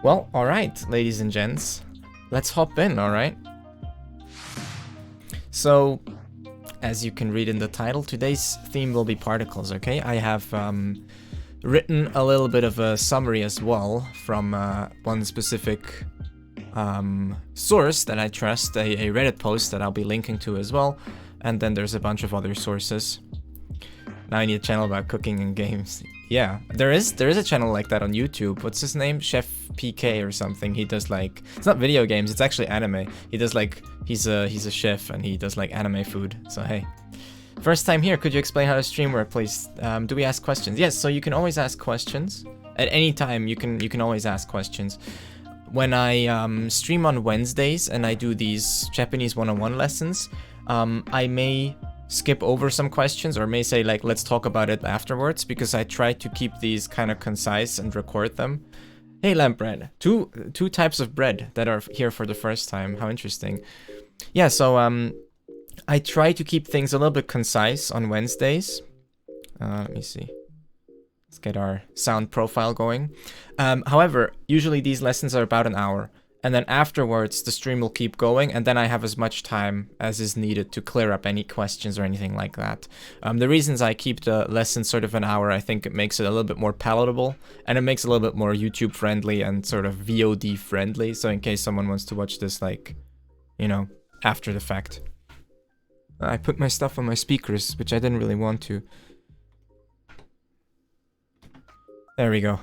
Well, alright, ladies and gents. Let's hop in, alright? So, as you can read in the title, today's theme will be particles, okay? I have written a little bit of a summary as well from one specific source that I trust, a Reddit post that I'll be linking to as well. And then there's a bunch of other sources. Now I need a channel about cooking and games. Yeah, there is a channel like that on YouTube. What's his name? Chef PK or something. He does like, it's not video games, it's actually anime. He does like, he's a chef and he does like anime food. So hey. First time here, could you explain how to stream work, please? Do we ask questions? Yes, so you can always ask questions. At any time, you can always ask questions. When I stream on Wednesdays and I do these Japanese 101 lessons, I may skip over some questions or may say like, let's talk about it afterwards, because I try to keep these kind of concise and record them. Hey, lamp bread. Two types of bread that are here for the first time. How interesting. Yeah, so I try to keep things a little bit concise on Wednesdays. Let me see. Let's get our sound profile going. However, usually these lessons are about an hour. And then afterwards, the stream will keep going, and then I have as much time as is needed to clear up any questions or anything like that. The reasons I keep the lesson sort of an hour, I think it makes it a little bit more palatable, and it makes it a little bit more YouTube friendly and sort of VOD friendly, so in case someone wants to watch this, like, you know, after the fact. I put my stuff on my speakers, which I didn't really want to. There we go.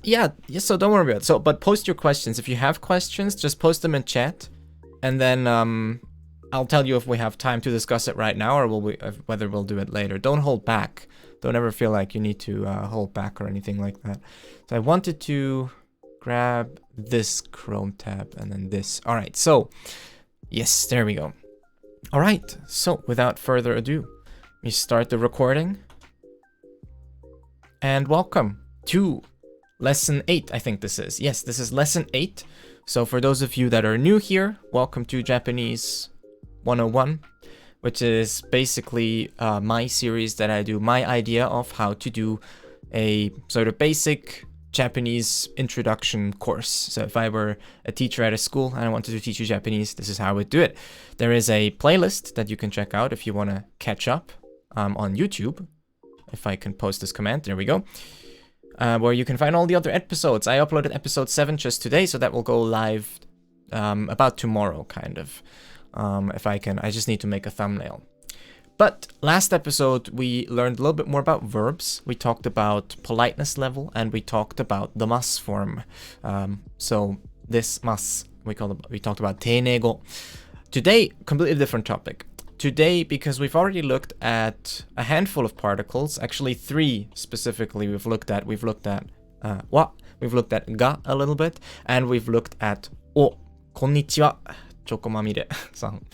Yeah, so don't worry about it. So, but post your questions. If you have questions, just post them in chat, and then I'll tell you if we have time to discuss it right now, or whether we'll do it later. Don't hold back. Don't ever feel like you need to hold back or anything like that. So I wanted to grab this Chrome tab and then this. All right, so yes, there we go. All right, so without further ado, we start the recording, and welcome to Lesson 8, I think this is. Yes, this is Lesson 8. So for those of you that are new here, welcome to Japanese 101, which is basically my series that I do, my idea of how to do a sort of basic Japanese introduction course. So if I were a teacher at a school and I wanted to teach you Japanese, this is how I would do it. There is a playlist that you can check out if you want to catch up on YouTube. If I can post this command, there we go. Where you can find all the other episodes. I uploaded episode 7 just today, so that will go live about tomorrow, kind of. If I can, I just need to make a thumbnail. But last episode, we learned a little bit more about verbs. We talked about politeness level, and we talked about the mas form. So this mas, we talked about teinego. Today, completely different topic. Today, because we've already looked at a handful of particles, actually 3 specifically we've looked at wa, we've looked at ga a little bit, and we've looked at o, konnichiwa, chokomamire-san.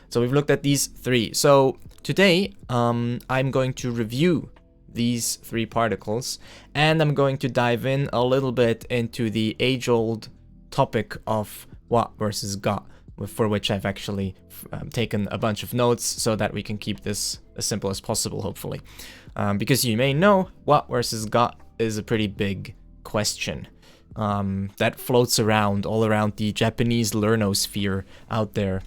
So we've looked at these 3. So today, I'm going to review these 3 particles, and I'm going to dive in a little bit into the age-old topic of wa versus ga, for which I've actually taken a bunch of notes so that we can keep this as simple as possible, hopefully. Because you may know, what versus ga is a pretty big question that floats around, all around the Japanese learnosphere out there.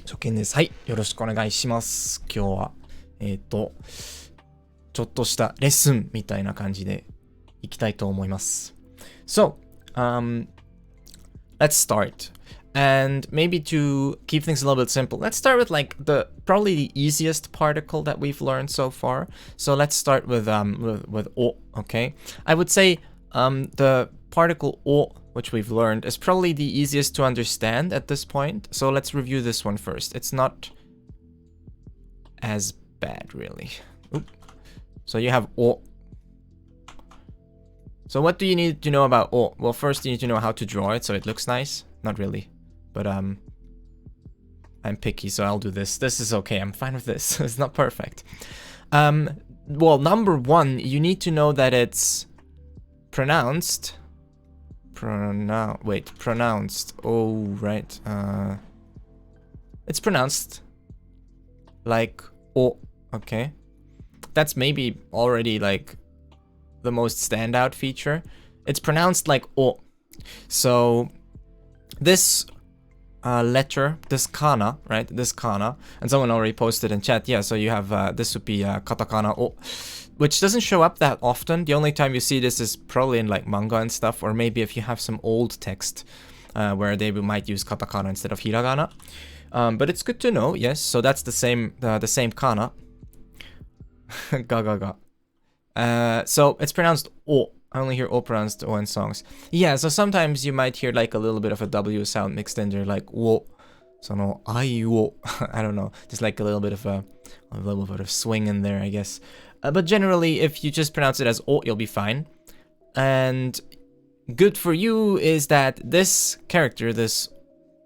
So, Ken です。はい、よろしくお願いします。今日は、ちょっとしたレッスンみたいな感じでいきたいと思います。So, let's start. And maybe to keep things a little bit simple, let's start with like probably the easiest particle that we've learned so far. So let's start with o, okay? I would say the particle o, which we've learned, is probably the easiest to understand at this point. So let's review this one first. It's not as bad, really. Oop. So you have o. So what do you need to know about o? Well, first you need to know how to draw it so it looks nice. Not really. But I'm picky, so I'll do this. This is okay. I'm fine with this. It's not perfect. Well, number 1, you need to know that it's pronounced. Pronounced. Oh, right. It's pronounced like o. Okay, that's maybe already like the most standout feature. it's pronounced like o. So this letter, this kana, right? This kana, and someone already posted in chat. Yeah, so you have this would be katakana o, which doesn't show up that often. The only time you see this is probably in like manga and stuff, or maybe if you have some old text where they might use katakana instead of hiragana. But it's good to know. Yes, so that's the same kana. Ga ga ga. So it's pronounced o. I only hear O pronounced O in songs. Yeah, so sometimes you might hear like a little bit of a W sound mixed in there, like wo. So no, ai wo. I don't know, just like a little bit of swing in there, I guess. But generally, if you just pronounce it as O, you'll be fine. And good for you is that this character, this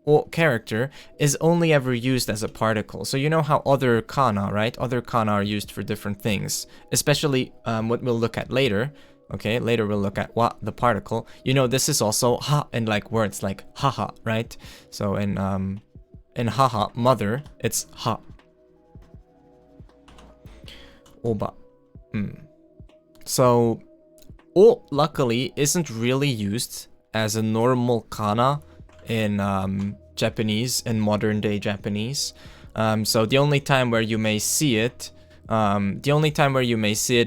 O character, is only ever used as a particle. So you know how other kana, right? Other kana are used for different things, especially what we'll look at later. Okay, later we'll look at what the particle. You know, this is also ha in like words like haha, right? So in haha, mother, it's ha. Oba. So o luckily isn't really used as a normal kana in Japanese, in modern day Japanese. So the only time where you may see it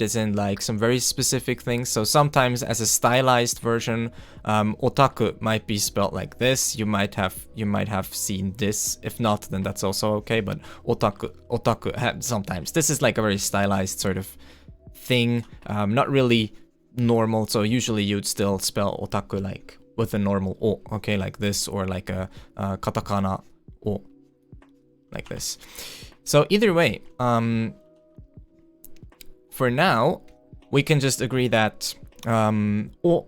is in like some very specific things. So sometimes as a stylized version, otaku might be spelled like this. You might have seen this. If not, then that's also okay. But otaku sometimes. This is like a very stylized sort of thing. Not really normal. So usually you'd still spell otaku like with a normal o, okay, like this, or like a katakana o, like this. So either way, for now, we can just agree that o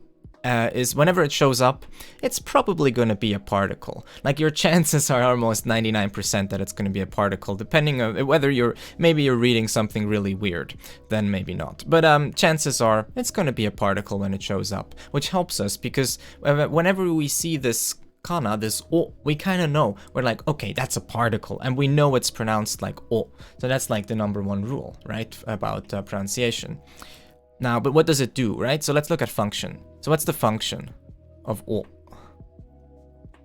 is whenever it shows up, it's probably going to be a particle. Like your chances are almost 99% that it's going to be a particle, depending on whether maybe you're reading something really weird, then maybe not. But chances are it's going to be a particle when it shows up, which helps us because whenever we see this kana, this o, we kind of know. We're like, okay, that's a particle, and we know it's pronounced like o. So that's like the number one rule, right, about pronunciation. Now, but what does it do, right? So let's look at function. So what's the function of o?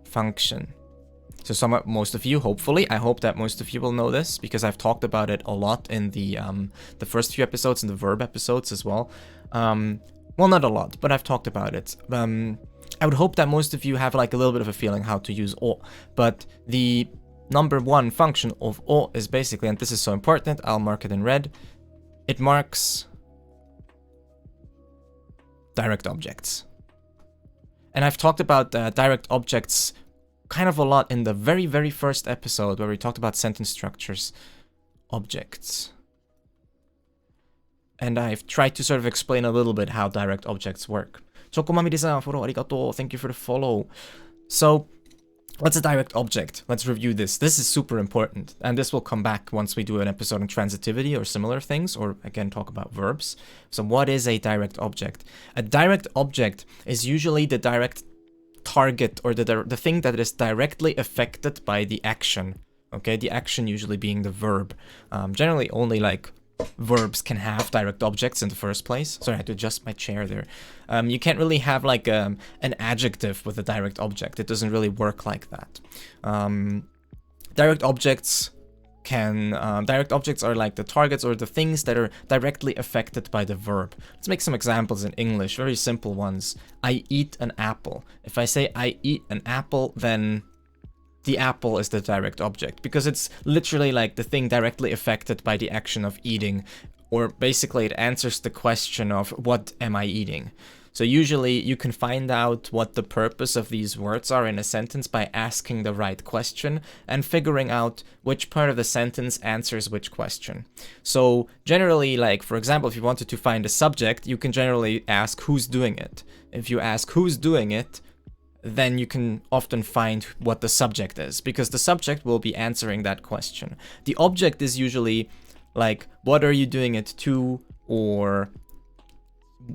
Function. So most of you, hopefully, I hope that most of you will know this because I've talked about it a lot in the first few episodes and the verb episodes as well. Well, not a lot, but I've talked about it. I would hope that most of you have like a little bit of a feeling how to use o, but the number one function of o is basically, and this is so important, I'll mark it in red, it marks direct objects. And I've talked about direct objects kind of a lot in the very, very first episode where we talked about sentence structures, objects. And I've tried to sort of explain a little bit how direct objects work. Chokomamide-san, follow, arigato, thank you for the follow. So, what's a direct object? Let's review this. This is super important, and this will come back once we do an episode on transitivity or similar things, or again talk about verbs. So what is a direct object? A direct object is usually the direct target, or the thing that is directly affected by the action. Okay, the action usually being the verb. Generally only like verbs can have direct objects in the first place. Sorry, I had to adjust my chair there. You can't really have like an adjective with a direct object. It doesn't really work like that. Direct objects are like the targets or the things that are directly affected by the verb. Let's make some examples in English, very simple ones. I eat an apple. If I say I eat an apple, then the apple is the direct object because it's literally like the thing directly affected by the action of eating, or basically it answers the question of what am I eating. So usually you can find out what the purpose of these words are in a sentence by asking the right question and figuring out which part of the sentence answers which question. So generally, like for example, if you wanted to find a subject, you can generally ask who's doing it. If you ask who's doing it, then you can often find what the subject is, because the subject will be answering that question. The object is usually like, what are you doing it to, or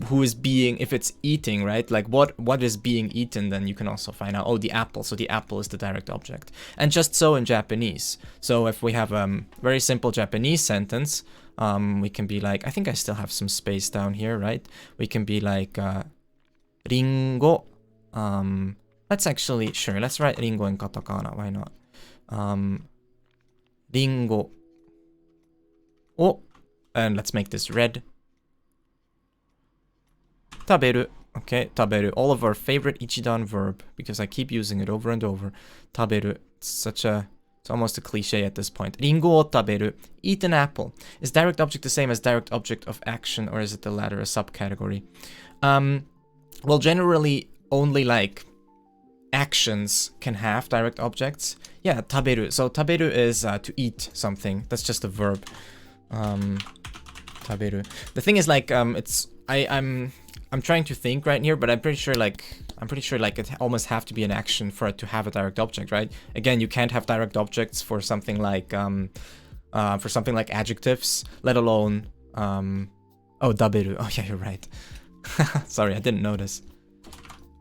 who is being, if it's eating, right? Like what is being eaten, then you can also find out, oh, the apple. So the apple is the direct object. And just so in Japanese. So if we have a very simple Japanese sentence, we can be like, I think I still have some space down here, right? We can be like, ringo. Let's actually, sure, let's write ringo in katakana, why not? Ringo. Oh, and let's make this red. Taberu. Okay, taberu. All of our favorite ichidan verb, because I keep using it over and over. Taberu. It's almost a cliche at this point. Ringo o taberu. Eat an apple. Is direct object the same as direct object of action, or is it the latter, a subcategory? Well, generally, only like actions can have direct objects. Yeah, taberu. So taberu is to eat something. That's just a verb. Taberu. The thing is, like, I'm trying to think right here, but I'm pretty sure like it almost have to be an action for it to have a direct object, right? Again, you can't have direct objects for something like adjectives, let alone oh, daberu. Oh yeah, you're right. Sorry, I didn't notice.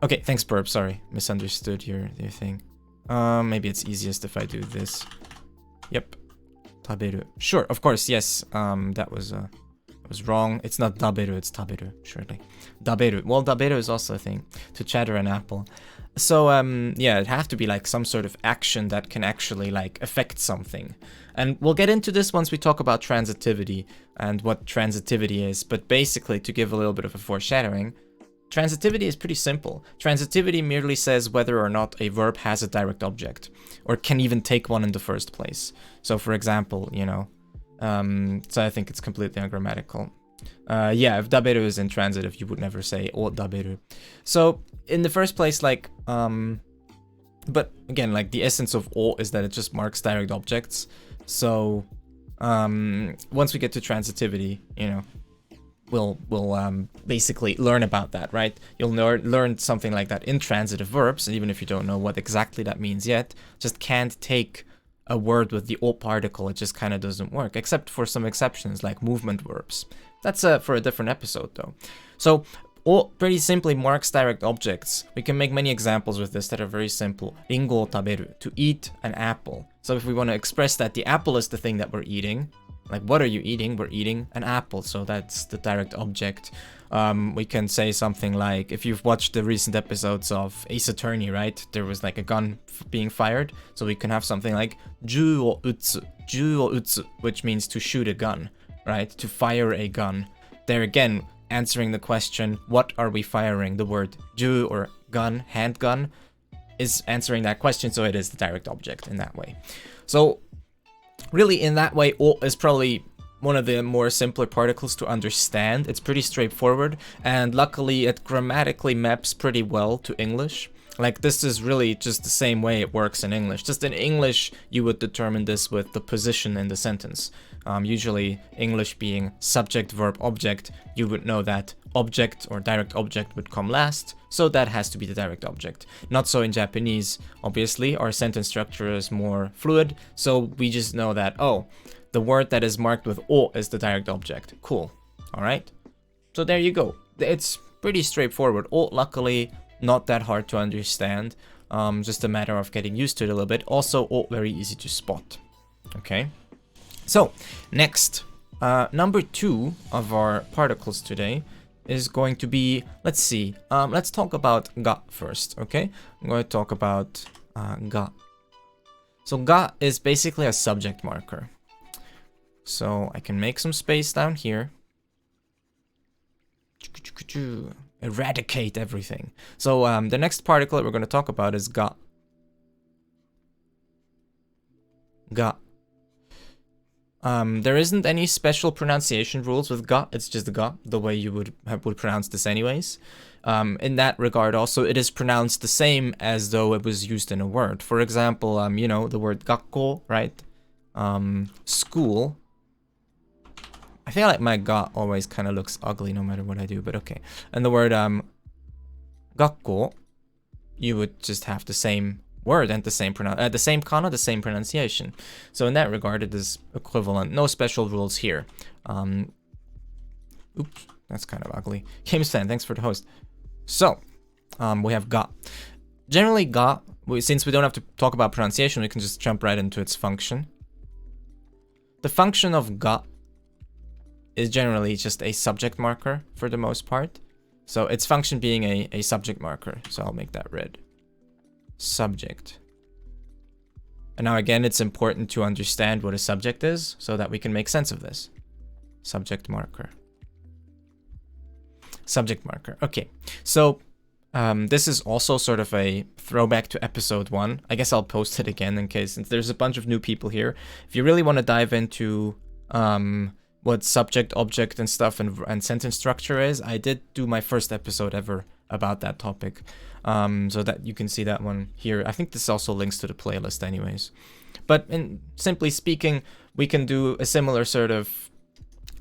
Okay, thanks, Burp. Sorry, misunderstood your thing. Maybe it's easiest if I do this. Yep. Taberu. Sure, of course, yes. That was wrong. It's not daberu, it's taberu, surely. Daberu. Well, daberu is also a thing. To chatter an apple. So, yeah, it have to be like some sort of action that can actually like affect something. And we'll get into this once we talk about transitivity and what transitivity is. But basically, to give a little bit of a foreshadowing, transitivity is pretty simple. Transitivity merely says whether or not a verb has a direct object, or can even take one in the first place. So, for example, you know, so I think it's completely ungrammatical. Yeah, if daberu is intransitive, you would never say o daberu. So, in the first place, like, but again, like, the essence of o is that it just marks direct objects. So, once we get to transitivity, you know, we'll basically learn about that, right? You'll learn something like that. Intransitive verbs, and even if you don't know what exactly that means yet, just can't take a word with the o particle. It just kind of doesn't work, except for some exceptions like movement verbs. That's for a different episode though. So o pretty simply marks direct objects. We can make many examples with this that are very simple. Ringo o taberu, to eat an apple. So if we want to express that the apple is the thing that we're eating, like, what are you eating? We're eating an apple, so that's the direct object. We can say something like, if you've watched the recent episodes of Ace Attorney, right? There was like a gun being fired, so we can have something like ju o utsu, which means to shoot a gun, right? To fire a gun. There again, answering the question, what are we firing? The word ju, or gun, handgun, is answering that question, so it is the direct object in that way. So, really, in that way, o is probably one of the more simpler particles to understand. It's pretty straightforward, and luckily it grammatically maps pretty well to English. Like, this is really just the same way it works in English. Just in English, you would determine this with the position in the sentence. Usually, English being subject, verb, object, you would know that object or direct object would come last, so that has to be the direct object. Not so in Japanese, obviously. Our sentence structure is more fluid, so we just know that, oh, the word that is marked with o is the direct object. Cool. Alright? So there you go. It's pretty straightforward. O, luckily, not that hard to understand. Just a matter of getting used to it a little bit. Also, o, very easy to spot. Okay? So, next, number 2 of our particles today is going to be, let's see, let's talk about ga first, okay? I'm going to talk about ga. So ga is basically a subject marker. So I can make some space down here. Eradicate everything. So the next particle that we're going to talk about is ga. Ga. There isn't any special pronunciation rules with ga. It's just ga, the way you would pronounce this anyways. In that regard also, it is pronounced the same as though it was used in a word. For example, you know, the word gakko, right? School. I feel like my ga always kind of looks ugly no matter what I do, but okay. And the word gakko, you would just have the same word and the same kana, the same pronunciation. So in that regard, it is equivalent. No special rules here. Oops, that's kind of ugly. Games fan, thanks for the host. So, we have ga. Generally, ga, since we don't have to talk about pronunciation, we can just jump right into its function. The function of ga is generally just a subject marker for the most part. So its function being a subject marker. So I'll make that red. Subject. And now again, it's important to understand what a subject is so that we can make sense of this. Subject marker. Subject marker. Okay, so this is also sort of a throwback to episode 1. I guess I'll post it again in case, since there's a bunch of new people here. If you really want to dive into what subject, object, and stuff and sentence structure is, I did do my first episode ever about that topic. So that you can see that one here. I think this also links to the playlist anyways. But simply speaking, we can do a similar sort of...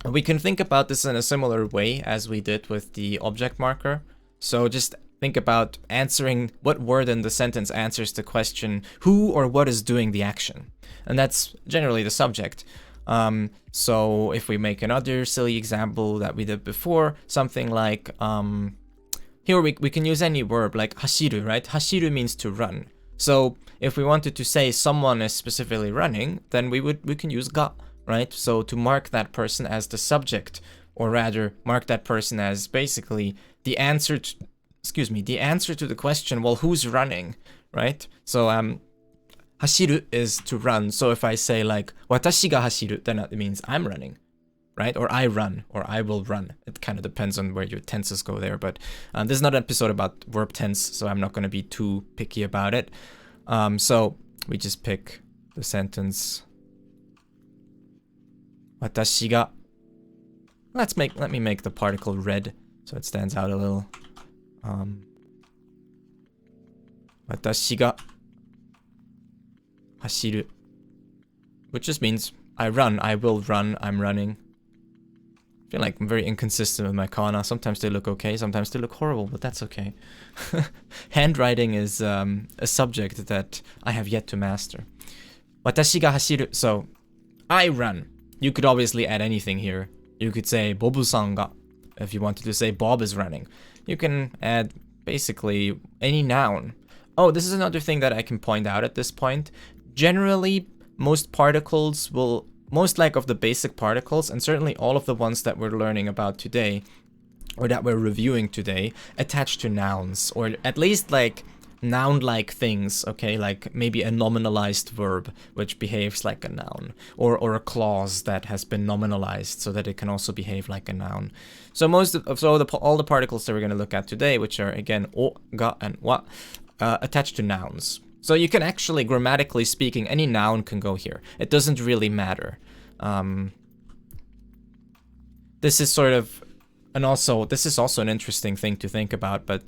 We can think about this in a similar way as we did with the object marker. So just think about answering what word in the sentence answers the question, who or what is doing the action? And that's generally the subject. So if we make another silly example that we did before, something like, here we can use any verb like hashiru, right? Hashiru means to run. So if we wanted to say someone is specifically running, then we can use ga, right? So to mark that person as the subject, or rather mark that person as basically the answer to, the answer to the question, well, who's running, right? So hashiru is to run. So if I say like watashi ga hashiru, then it means I'm running, right? Or I run, or I will run. It kind of depends on where your tenses go there. But this is not an episode about verb tense, so I'm not going to be too picky about it. So we just pick the sentence. Watashi ga. Let me make the particle red so it stands out a little. Watashi ga hashiru, which just means I run, I will run, I'm running. I feel like I'm very inconsistent with my kana. Sometimes they look okay, sometimes they look horrible, but that's okay. Handwriting is a subject that I have yet to master. Watashi ga hashiru, so I run. You could obviously add anything here. You could say Bobu-san ga, if you wanted to say Bob is running. You can add basically any noun. Oh, this is another thing that I can point out at this point. Generally, most particles will, most like of the basic particles, and certainly all of the ones that we're learning about today, or that we're reviewing today, attach to nouns, or at least like noun-like things, okay? Like maybe a nominalized verb, which behaves like a noun, or a clause that has been nominalized so that it can also behave like a noun. So all the particles that we're going to look at today, which are again o, ga, and wa, attached to nouns. So you can actually, grammatically speaking, any noun can go here. It doesn't really matter. This is sort of, and also, this is also an interesting thing to think about, but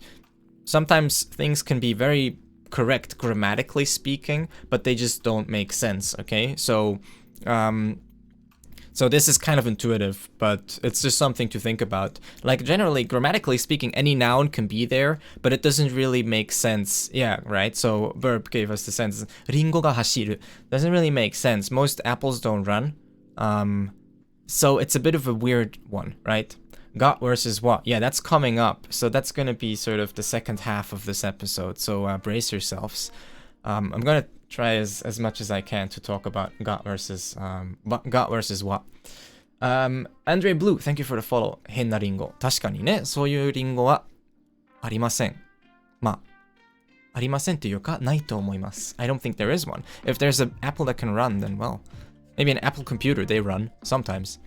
sometimes things can be very correct grammatically speaking, but they just don't make sense, okay? So, so this is kind of intuitive, but it's just something to think about. Like, generally, grammatically speaking, any noun can be there, but it doesn't really make sense. Yeah, right? So, verb gave us the sentence, ringo ga hashiru. Doesn't really make sense. Most apples don't run. So it's a bit of a weird one, right? Ga versus what? Yeah, that's coming up. So that's going to be sort of the second half of this episode. So brace yourselves. I'm going to try as much as I can to talk about ga versus what. Andre Blue, thank you for the follow. 変なリンゴ。確かにね、そういうリンゴはありません。まあ、ありませんというか、ないと思います。I don't think there is one. If there's an apple that can run, then well, maybe an Apple computer, they run sometimes.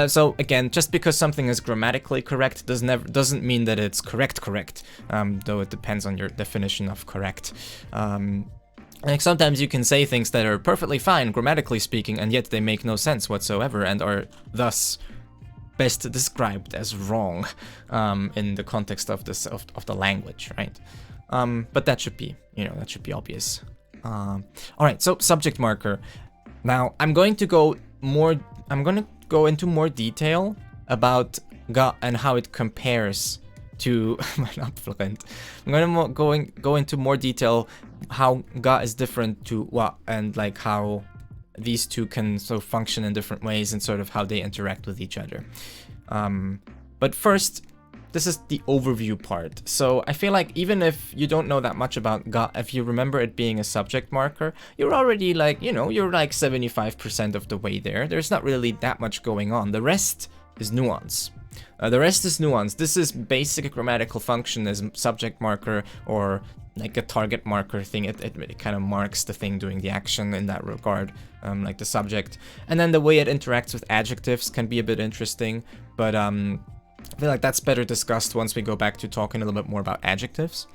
So again, just because something is grammatically correct doesn't mean that it's correct, though it depends on your definition of correct. Like sometimes you can say things that are perfectly fine, grammatically speaking, and yet they make no sense whatsoever and are thus best described as wrong in the context of this of the language, right? But that should be, that should be obvious. All right, so subject marker. Now I'm going to go into more detail about ga and how it compares to I'm going to go into more detail how ga is different to wa, and like how these two can sort of function in different ways and sort of how they interact with each other. But first, this is the overview part. So I feel like even if you don't know that much about ga, if you remember it being a subject marker, you're already like, you're like 75% of the way there. There's not really that much going on. The rest is nuance. The rest is nuanced. This is basic grammatical function as subject marker or like a target marker thing. It kind of marks the thing doing the action in that regard, like the subject. And then the way it interacts with adjectives can be a bit interesting, but I feel like that's better discussed once we go back to talking a little bit more about adjectives.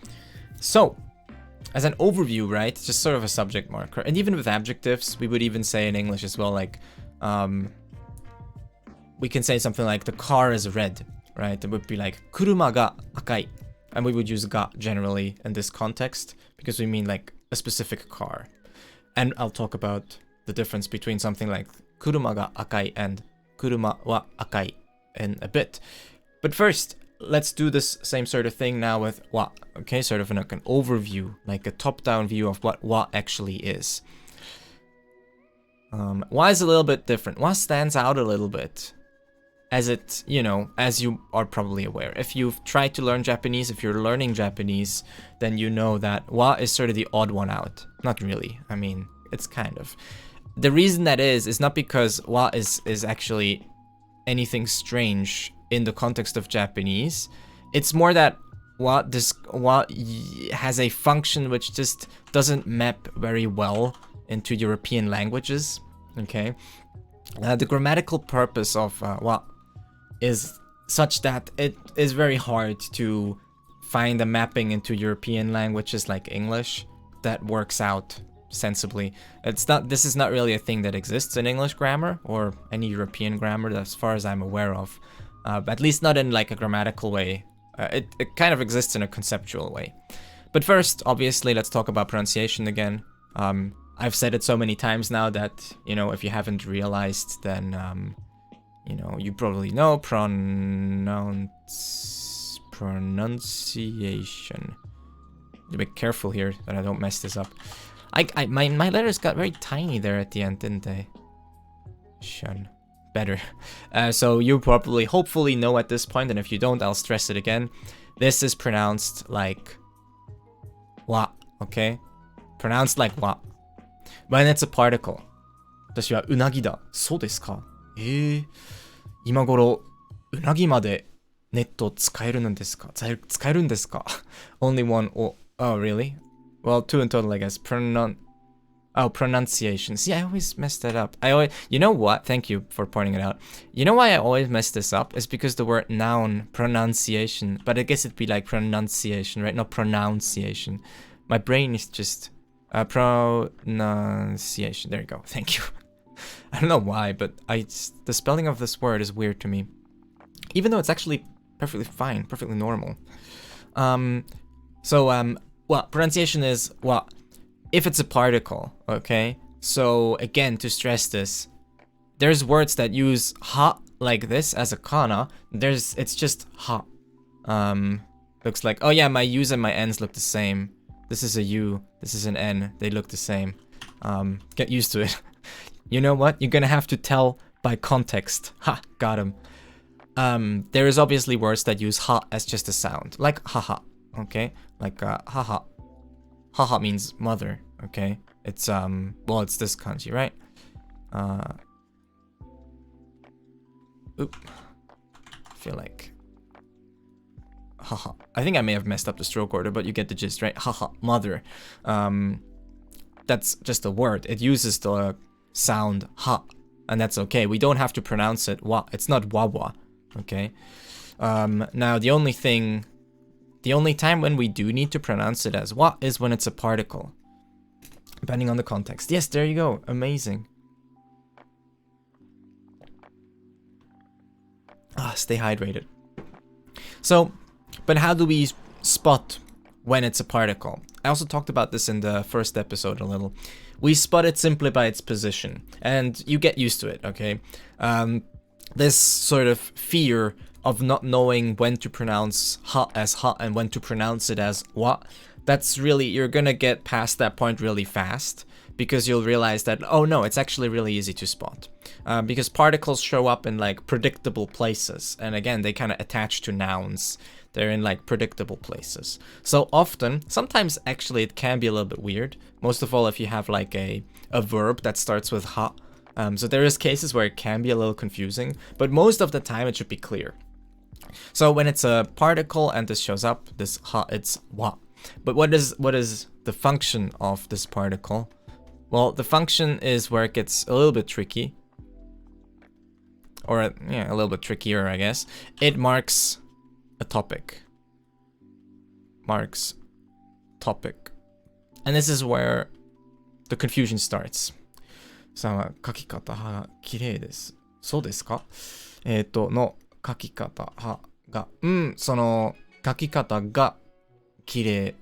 So, as an overview, right, just sort of a subject marker. And even with adjectives, we would even say in English as well, like, we can say something like, the car is red, right? It would be like, kuruma ga akai. And we would use ga generally in this context, because we mean like a specific car. And I'll talk about the difference between something like kuruma ga akai and kuruma wa akai in a bit. But first, let's do this same sort of thing now with wa, okay? Sort of like an overview, like a top-down view of what wa actually is. Wa is a little bit different. Wa stands out a little bit, as it, you know, as you are probably aware. If you've tried to learn Japanese, if you're learning Japanese, then you know that wa is sort of the odd one out. Not really, I mean, it's kind of. The reason that is not because wa is actually anything strange in the context of Japanese. It's more that wa has a function which just doesn't map very well into European languages, okay? The grammatical purpose of wa is such that it is very hard to find a mapping into European languages like English that works out sensibly. This is not really a thing that exists in English grammar or any European grammar as far as I'm aware of. At least not in like a grammatical way. It kind of exists in a conceptual way. But first, obviously, let's talk about pronunciation again. I've said it so many times now that, you know, if you haven't realized, then, you know, you probably know pronunciation. Be careful here that I don't mess this up. My letters got very tiny there at the end, didn't they? Shun. Better. So you probably, hopefully know at this point, and if you don't, I'll stress it again. This is pronounced like wa, okay? Pronounced like wa. When it's a particle. 私はうなぎだ。そうですか。今頃うなぎまでネット使えるんですか？使えるんですか？ Only one. Oh, really? Well, two in total, I guess. Pronunciation. See, I always mess that up. You know what? Thank you for pointing it out. You know why I always mess this up? It's because the word noun, pronunciation. But I guess it'd be like pronunciation, right? Not pronunciation. My brain is just pronunciation. There you go. Thank you. I don't know why, but the spelling of this word is weird to me. Even though it's actually perfectly fine, perfectly normal. Well, pronunciation is what? If it's a particle, okay? So again, to stress this, there's words that use ha like this as a kana. It's just ha. Looks like, oh yeah, my U's and my N's look the same. This is a U, this is an N, they look the same. Get used to it. You know what? You're gonna have to tell by context. Ha, got him. There is obviously words that use ha as just a sound, like haha, okay? Like haha. Haha means mother, okay? It's well, it's this kanji, right? Oop. I feel like haha. I think I may have messed up the stroke order, but you get the gist, right? Haha, mother. That's just a word. It uses the sound ha, and that's okay. We don't have to pronounce it wa. It's not wawa, okay? Now the only time when we do need to pronounce it as wa is when it's a particle, depending on the context. Yes, there you go. Amazing. Stay hydrated. So, but how do we spot when it's a particle? I also talked about this in the first episode a little. We spot it simply by its position, and you get used to it, okay? This sort of fear of not knowing when to pronounce ha as ha and when to pronounce it as wa, that's really, you're gonna get past that point really fast, because you'll realize that, oh no, it's actually really easy to spot. Because particles show up in like predictable places, and again, they kind of attach to nouns. They're in like predictable places. So often, sometimes actually it can be a little bit weird. Most of all if you have like a verb that starts with ha. So there is cases where it can be a little confusing, but most of the time it should be clear. So when it's a particle and this shows up, this ha, it's wa. But what is the function of this particle? Well, the function is where it gets a little bit tricky. Or, yeah, a little bit trickier, I guess. It marks a topic. Marks topic. And this is where the confusion starts. さあ、書き方が綺麗です。そうですか？の書き方が、その書き方が綺麗。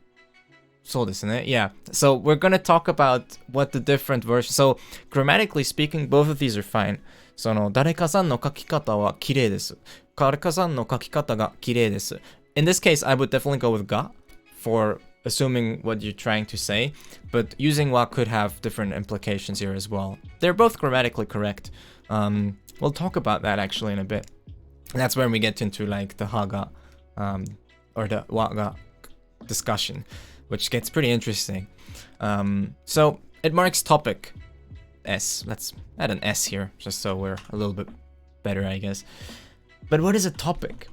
そうですね。Yeah. So we're gonna talk about what the different versions. So grammatically speaking, both of these are fine. その誰かさんの書き方は綺麗です。誰かさんの書き方が綺麗です。In this case, I would definitely go with が for assuming what you're trying to say, but using wa could have different implications here as well. They're both grammatically correct. We'll talk about that actually in a bit. And that's when we get into like the haga or the wa-ga discussion, which gets pretty interesting. So it marks topic S. Let's add an S here, just so we're a little bit better, I guess. But what is a topic?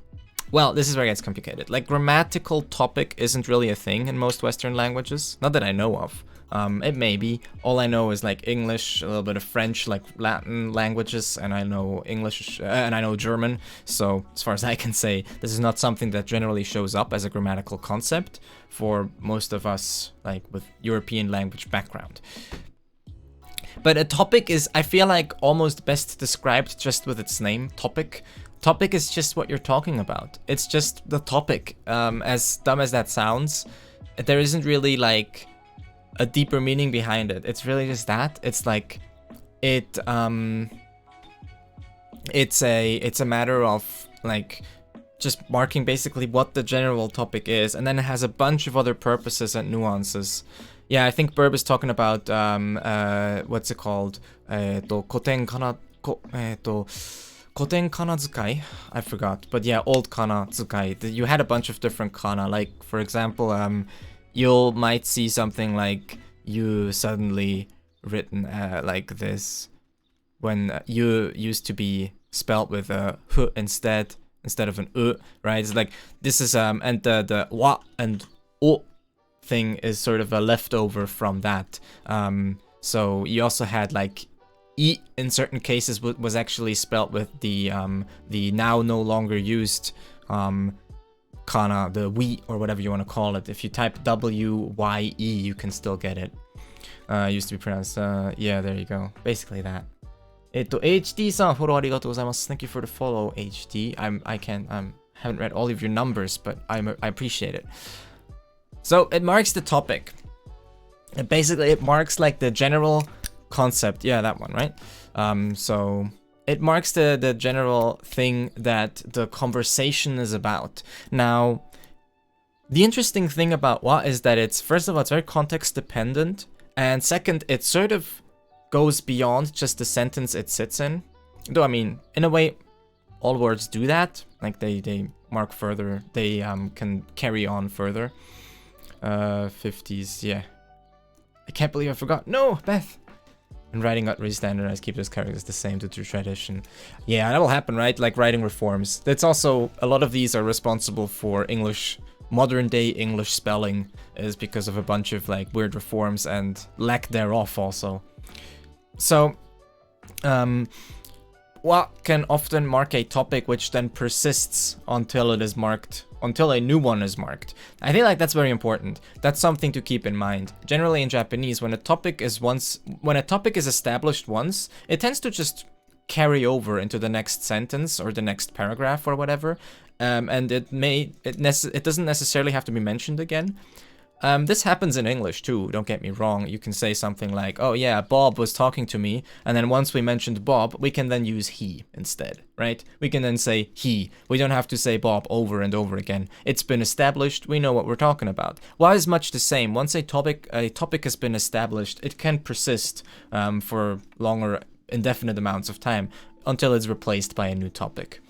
Well, this is where it gets complicated. Like, grammatical topic isn't really a thing in most Western languages. Not that I know of. It may be. All I know is like English, a little bit of French, like Latin languages, and I know English, and I know German. So, as far as I can say, this is not something that generally shows up as a grammatical concept for most of us, like, with European language background. But a topic is, I feel like, almost best described just with its name, topic. Topic is just what you're talking about. It's just the topic. As dumb as that sounds, there isn't really like a deeper meaning behind it. It's really just that. It's like it's a matter of like just marking basically what the general topic is, and then it has a bunch of other purposes and nuances. Yeah, I think Burb is talking about what's it called? 古典仮名遣い? I forgot. But yeah, old kana zukai. You had a bunch of different kana. Like, for example, you might see something like you suddenly written like this when you used to be spelled with a h instead of an u, right? It's like, this is, and the wa and o thing is sort of a leftover from that. So you also had like I in certain cases was actually spelt with the now no longer used kana, the we or whatever you want to call it. If you type W-Y-E, you can still get it. Used to be pronounced, yeah, there you go. Basically that. HD さん、フォローありがとうございます。Thank you for the follow, HD. I haven't read all of your numbers, but I appreciate it. So it marks the topic. And basically it marks like the general concept. Yeah, that one, right? So it marks the general thing that the conversation is about. Now, the interesting thing about wa is that it's, first of all, it's very context dependent, and second, it sort of goes beyond just the sentence it sits in. Though, I mean, in a way, all words do that. Like, they mark further, they can carry on further. 50s, yeah. I can't believe I forgot. No, Beth! And writing got re-standardized, keep those characters the same to true tradition. Yeah, that will happen, right? Like writing reforms. That's also, a lot of these are responsible for English, modern day English spelling, is because of a bunch of like weird reforms and lack thereof also. So, what can often mark a topic which then persists until it is marked, until a new one is marked. I feel like that's very important. That's something to keep in mind. Generally in Japanese, when a topic is established once, it tends to just carry over into the next sentence or the next paragraph or whatever. And it doesn't necessarily have to be mentioned again. This happens in English too, don't get me wrong. You can say something like, oh yeah, Bob was talking to me, and then once we mentioned Bob, we can then use he instead, right? We can then say he. We don't have to say Bob over and over again. It's been established, we know what we're talking about. Why is much the same? Once a topic has been established, it can persist for longer, indefinite amounts of time until it's replaced by a new topic.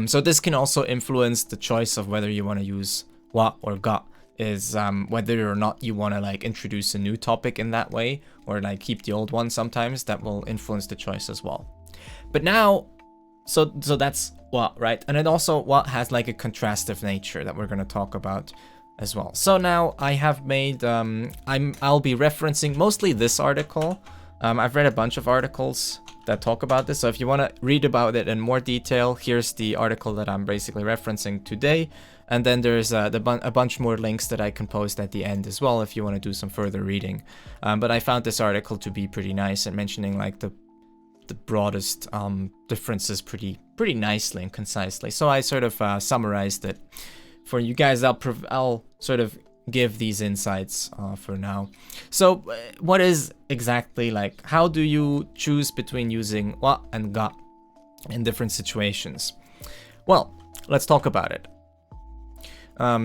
So this can also influence the choice of whether you want to use wa or ga. Is whether or not you want to like introduce a new topic in that way or like keep the old one. Sometimes that will influence the choice as well. But now So that's wa, right? And it also wa has like a contrastive nature that we're going to talk about as well. So now I have made I'll be referencing mostly this article. I've read a bunch of articles that talk about this, so if you want to read about it in more detail, here's the article that I'm basically referencing today. And then there's a bunch more links that I can post at the end as well if you want to do some further reading. But I found this article to be pretty nice and mentioning like the broadest differences pretty nicely and concisely. So I sort of summarized it for you guys. I'll sort of give these insights for now. So what is exactly like, how do you choose between using wa and ga in different situations? Well, let's talk about it.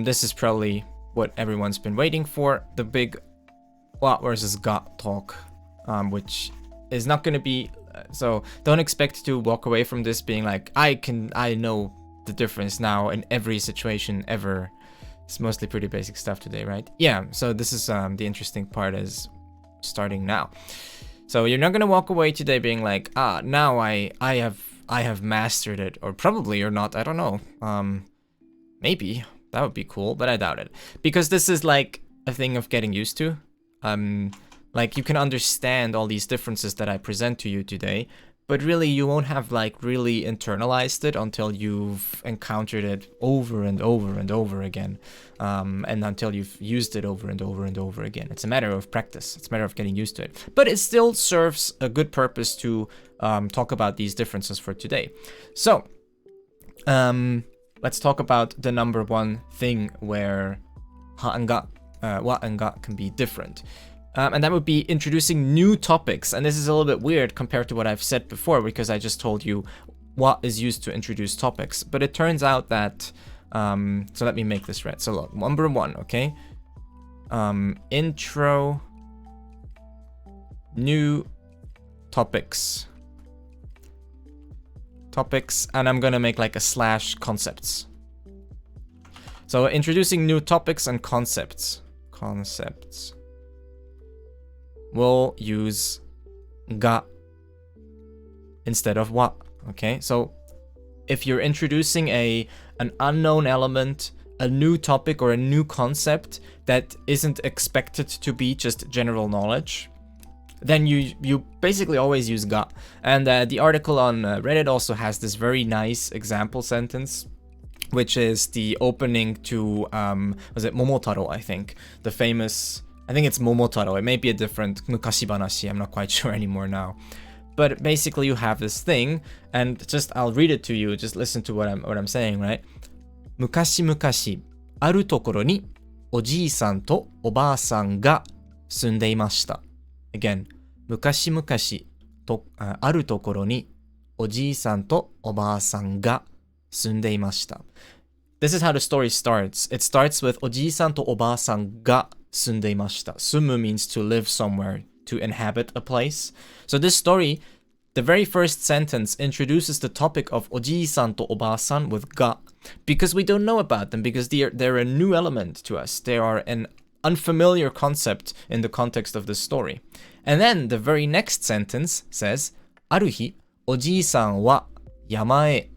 This is probably what everyone's been waiting for, the big wa versus ga talk, which is not going to be, so don't expect to walk away from this being like, I know the difference now in every situation ever. It's mostly pretty basic stuff today, right? Yeah, so this is the interesting part is starting now. So you're not gonna walk away today being like, now I have mastered it, or probably you're not, I don't know. Maybe that would be cool, but I doubt it, because this is like a thing of getting used to. Like you can understand all these differences that I present to you today, but really you won't have like really internalized it until you've encountered it over and over and over again, and until you've used it over and over and over again. It's a matter of practice. It's a matter of getting used to it. But it still serves a good purpose to talk about these differences for today. So let's talk about the number one thing where ha and ga, wa and ga can be different. And that would be introducing new topics. And this is a little bit weird compared to what I've said before, because I just told you what is used to introduce topics. But it turns out that, so let me make this red. So look, number one, okay? Intro, new topics. Topics, and I'm gonna make like a slash concepts. So introducing new topics and concepts. Concepts. We'll use ga instead of wa, okay? So if you're introducing an unknown element, a new topic or a new concept that isn't expected to be just general knowledge, then you basically always use ga. And the article on Reddit also has this very nice example sentence, which is the opening to, was it Momotaro, I think? The famous, I think it's Momotaro. It may be a different Mukashi Banashi. I'm not quite sure anymore now. But basically you have this thing, and just I'll read it to you. Just listen to what I'm saying, right? Mukashi mukashi, aru tokoro ni oji-san to oba-san ga sundeimashita. Again, mukashi mukashi to aru tokoro ni oji-san to oba-san ga sundeimashita. This is how the story starts. It starts with oji-san to oba-san ga sundeimashita. Sumu means to live somewhere, to inhabit a place. So this story, the very first sentence introduces the topic of oji-san to oba-san with ga, because we don't know about them, because they're a new element to us. They are an unfamiliar concept in the context of the story. And then the very next sentence says, aruhi, oji-san wa yama e.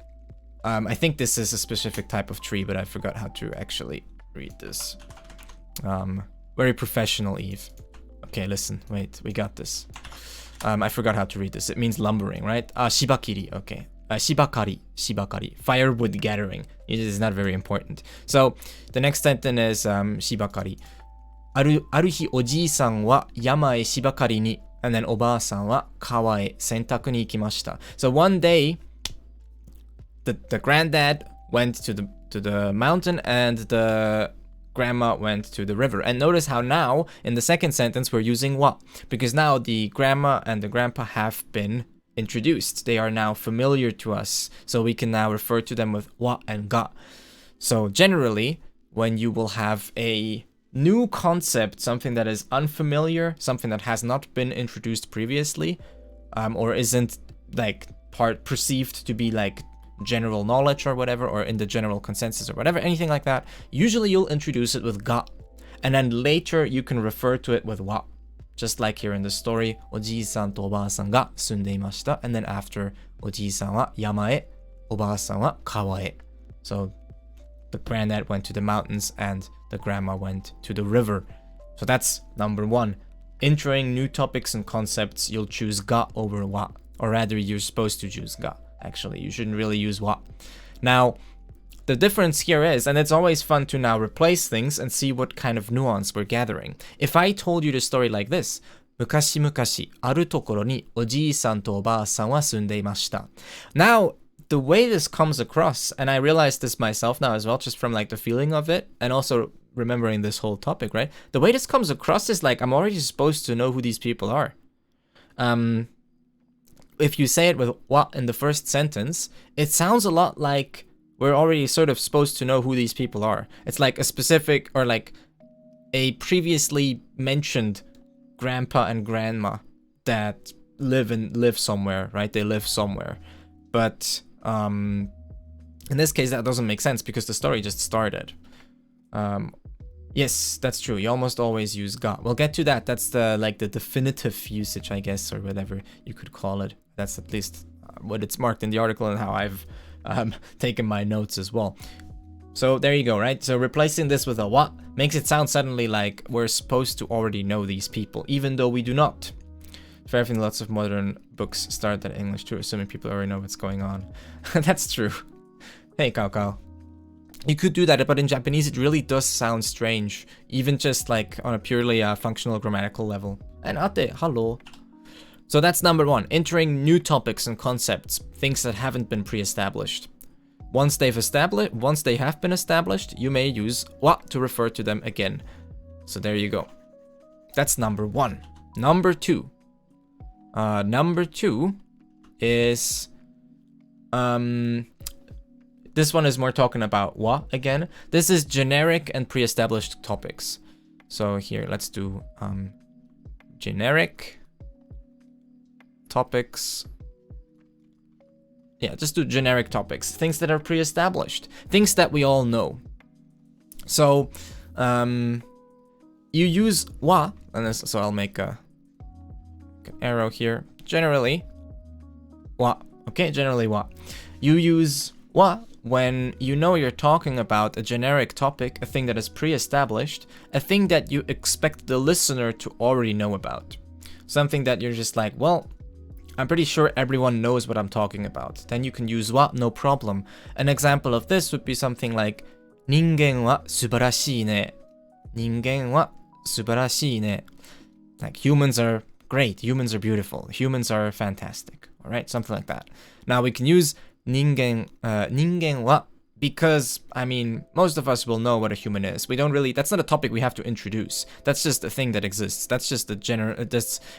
I think this is a specific type of tree, but I forgot how to actually read this. Very professional, Eve. Okay, listen, wait, we got this. I forgot how to read this. It means lumbering, right? Shibakiri, okay. Shibakari. Firewood gathering. It is not very important. So, the next sentence is shibakari. Aruhi oji-san wa yama e shibakari ni. And then oba-san wa kawa e sentaku ni ikimashita. So one day, the granddad went to the mountain, and the grandma went to the river. And notice how now, in the second sentence, we're using wa, because now the grandma and the grandpa have been introduced. They are now familiar to us, so we can now refer to them with wa and ga. So generally, when you will have a new concept, something that is unfamiliar, something that has not been introduced previously, or isn't like perceived to be like general knowledge or whatever, or in the general consensus or whatever, anything like that, usually you'll introduce it with ga, and then later you can refer to it with wa. Just like here in the story, oji-san to oba-san ga sundeimashita, and then after, oji-san wa yama e おばあさんは川へ. So the granddad went to the mountains and the grandma went to the river. So that's number 1. Entering new topics and concepts, you'll choose ga over wa. Or rather, you're supposed to choose ga. Actually, you shouldn't really use wa. Now, the difference here is, and it's always fun to now replace things and see what kind of nuance we're gathering. If I told you the story like this, 昔々あるところにおじいさんとおばあさんは住んでいました. Now, the way this comes across, and I realized this myself now as well, just from like the feeling of it, and also remembering this whole topic, right? The way this comes across is like I'm already supposed to know who these people are. If you say it with what in the first sentence, it sounds a lot like we're already sort of supposed to know who these people are. It's like a specific or like a previously mentioned grandpa and grandma that live somewhere, right? They live somewhere. But in this case, that doesn't make sense because the story just started. Yes, that's true. You almost always use ga. We'll get to that. That's the like the definitive usage, I guess, or whatever you could call it. That's at least what it's marked in the article and how I've taken my notes as well. So there you go, right? So replacing this with a wa makes it sound suddenly like we're supposed to already know these people, even though we do not. For everything, lots of modern books start that English too, assuming people already know what's going on. That's true. Hey, Kao Kao. You could do that, but in Japanese it really does sound strange, even just like on a purely functional grammatical level. And ate, hello. So that's number 1, entering new topics and concepts, things that haven't been pre-established. Once they have been established, you may use wa to refer to them again. So there you go. That's number 1. Number 2. Number 2 is this one is more talking about wa again. This is generic and pre-established topics. So here, let's do generic topics. Yeah, just do generic topics. Things that are pre-established. Things that we all know. So you use wa, and this, so I'll make an arrow here. Generally, wa. Okay, generally wa. You use wa when you know you're talking about a generic topic, a thing that is pre-established, a thing that you expect the listener to already know about. Something that you're just like, well, I'm pretty sure everyone knows what I'm talking about. Then you can use wa, no problem. An example of this would be something like 人間は素晴らしいね. 人間は素晴らしいね. Like humans are great, humans are beautiful, humans are fantastic. All right, something like that. Now we can use 人間は because, I mean, most of us will know what a human is. We don't really, that's not a topic we have to introduce. That's just a thing that exists. That's just a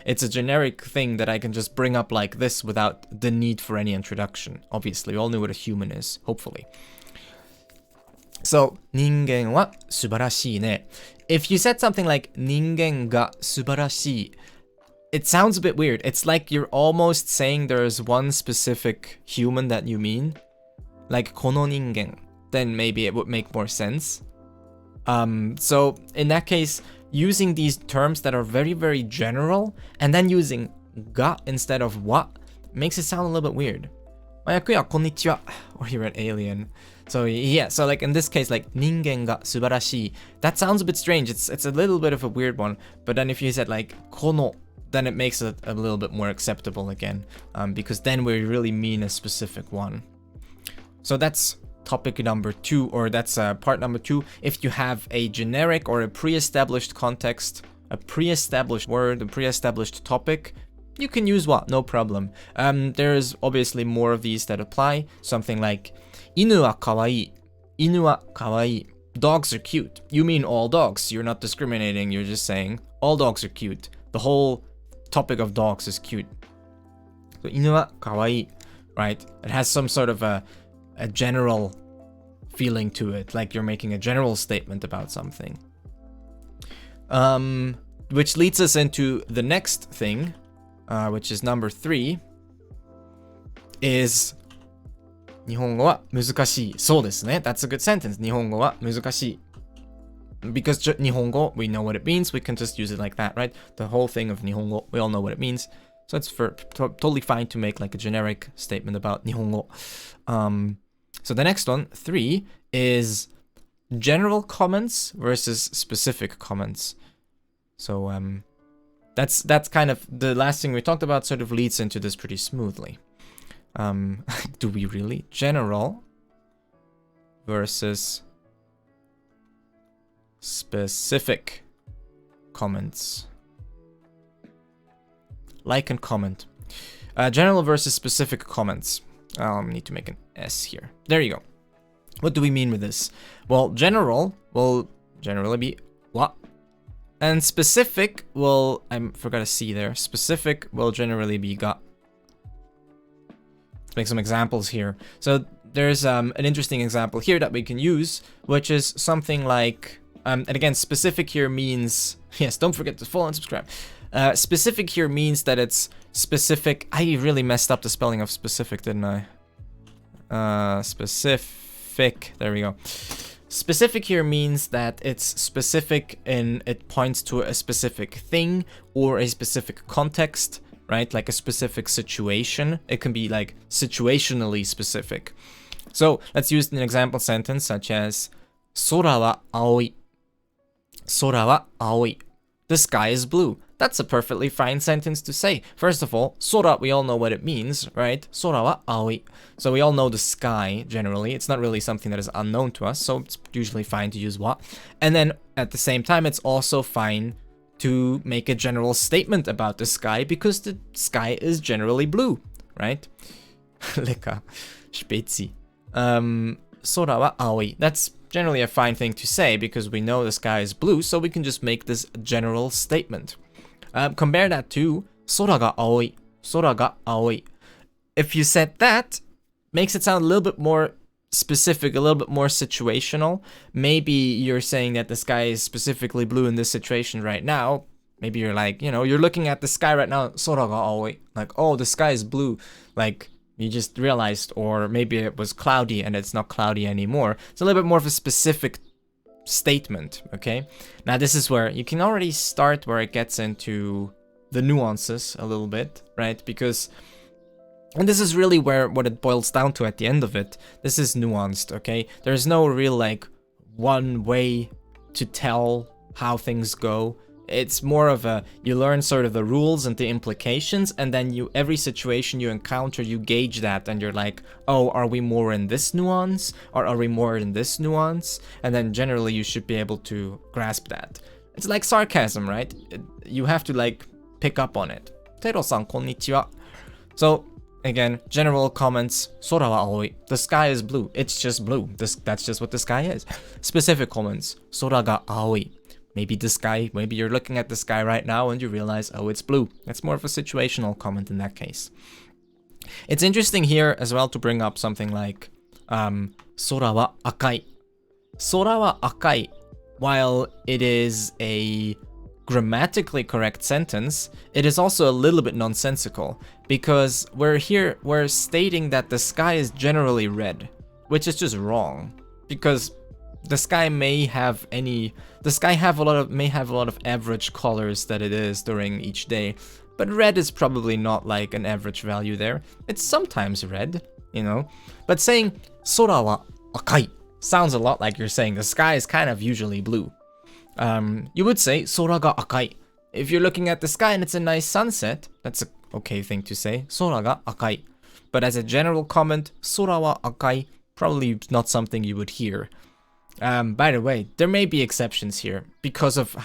it's a generic thing that I can just bring up like this without the need for any introduction. Obviously, we all know what a human is, hopefully. So, 人間は素晴らしいね. If you said something like 人間が素晴らしい, it sounds a bit weird. It's like you're almost saying there's one specific human that you mean. Like この人間, then maybe it would make more sense. So in that case, using these terms that are very, very general and then using ga instead of wa makes it sound a little bit weird. Mayakuya konnichiwa, or you're an alien. So yeah, so like in this case, like 人間が素晴らしい, that sounds a bit strange. It's a little bit of a weird one. But then if you said like この, then it makes it a little bit more acceptable again, because then we really mean a specific one. So that's topic number 2, or that's part number 2. If you have a generic or a pre-established context, a pre-established word, a pre-established topic, you can use wa, no problem. There's obviously more of these that apply. Something like 犬は可愛い. 犬は可愛い. Dogs are cute. You mean all dogs. You're not discriminating. You're just saying all dogs are cute. The whole topic of dogs is cute. So 犬は可愛い, right? It has some sort of a general feeling to it, like you're making a general statement about something. Which leads us into the next thing, which is number 3, is 日本語は難しい. そうですね. That's a good sentence. 日本語は難しい. Because 日本語, we know what it means, we can just use it like that, right? The whole thing of 日本語, we all know what it means. So it's totally fine to make like a generic statement about Nihongo. So the next one, 3, is general comments versus specific comments. So that's kind of the last thing we talked about, sort of leads into this pretty smoothly. Do we really? General versus specific comments. Like and comment. General versus specific comments. Need to make an S here. There you go. What do we mean with this? Well, general will generally be wa. And specific will, I forgot a C there. Specific will generally be ga. Let's make some examples here. So there's an interesting example here that we can use, which is something like, and again, specific here means, yes, don't forget to follow and subscribe. Specific here means that it's specific. I really messed up the spelling of specific, didn't I? Specific, there we go. Specific here means that it's specific and it points to a specific thing or a specific context, right? Like a specific situation. It can be like situationally specific. So let's use an example sentence such as Sora wa aoi. Sora wa aoi. The sky is blue. That's a perfectly fine sentence to say. First of all, sora, we all know what it means, right? Sora wa aoi. So we all know the sky, generally. It's not really something that is unknown to us, so it's usually fine to use wa. And then, at the same time, it's also fine to make a general statement about the sky, because the sky is generally blue, right? Lecker. Spezi. Sora wa aoi. That's generally a fine thing to say, because we know the sky is blue, so we can just make this general statement. Compare that to Sora ga aoi. Sora ga aoi. If you said that, makes it sound a little bit more specific, a little bit more situational. Maybe you're saying that the sky is specifically blue in this situation right now. Maybe you're like, you know, you're looking at the sky right now, Sora ga aoi. Like, oh, the sky is blue. Like, you just realized, or maybe it was cloudy and it's not cloudy anymore. It's a little bit more of a specific statement, okay? Now this is where you can already start where it gets into the nuances a little bit, right? Because, and this is really where what it boils down to at the end of it. This is nuanced, okay? There's no real like one way to tell how things go. It's more of a, you learn sort of the rules and the implications, and then you, every situation you encounter, you gauge that, and you're like, oh, are we more in this nuance, or are we more in this nuance? And then generally you should be able to grasp that. It's like sarcasm, right? You have to like pick up on it. Tero-san, konnichiwa. So again, general comments, Sora wa aoi. The sky is blue. It's just blue. That's just what the sky is. Specific comments, Sora ga aoi. Maybe the sky, maybe you're looking at the sky right now and you realize, oh, it's blue. That's more of a situational comment in that case. It's interesting here as well to bring up something like Sora wa akai. Sora wa akai, while it is a grammatically correct sentence, it is also a little bit nonsensical, because we're stating that the sky is generally red, which is just wrong, because the sky may have a lot of average colors that it is during each day, but red is probably not like an average value there. It's sometimes red, you know. But saying Sora wa akai sounds a lot like you're saying the sky is kind of usually blue. You would say Sora ga akai. If you're looking at the sky and it's a nice sunset, that's an okay thing to say, Sora ga akai. But as a general comment, Sora wa akai, probably not something you would hear. By the way, there may be exceptions here because of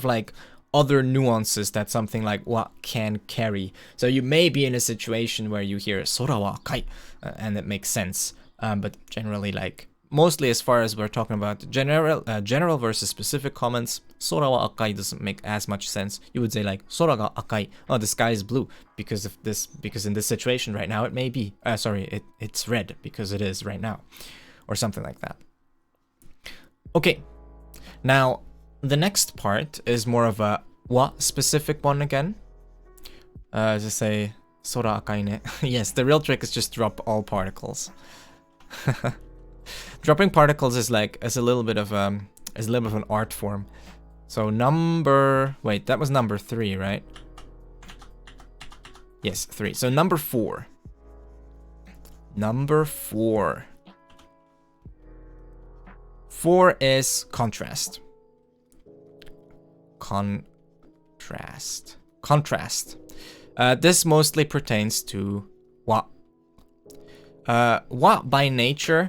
like other nuances that something like wa can carry. So you may be in a situation where you hear Sora wa akai, and it makes sense. But generally, like mostly as far as we're talking about general versus specific comments, Sora wa akai doesn't make as much sense. You would say like Sora ga akai. Oh, the sky is blue because of this. Because in this situation right now, it may be. It's red because it is right now. Or something like that. Okay, now the next part is more of a wa specific one again. Just say Sora akai ne. Yes, the real trick is just drop all particles. Dropping particles is a little bit of an art form. So that was number 3, right? Yes, 3. So number 4. Number 4. 4 is contrast. Contrast. This mostly pertains to wa. Wa by nature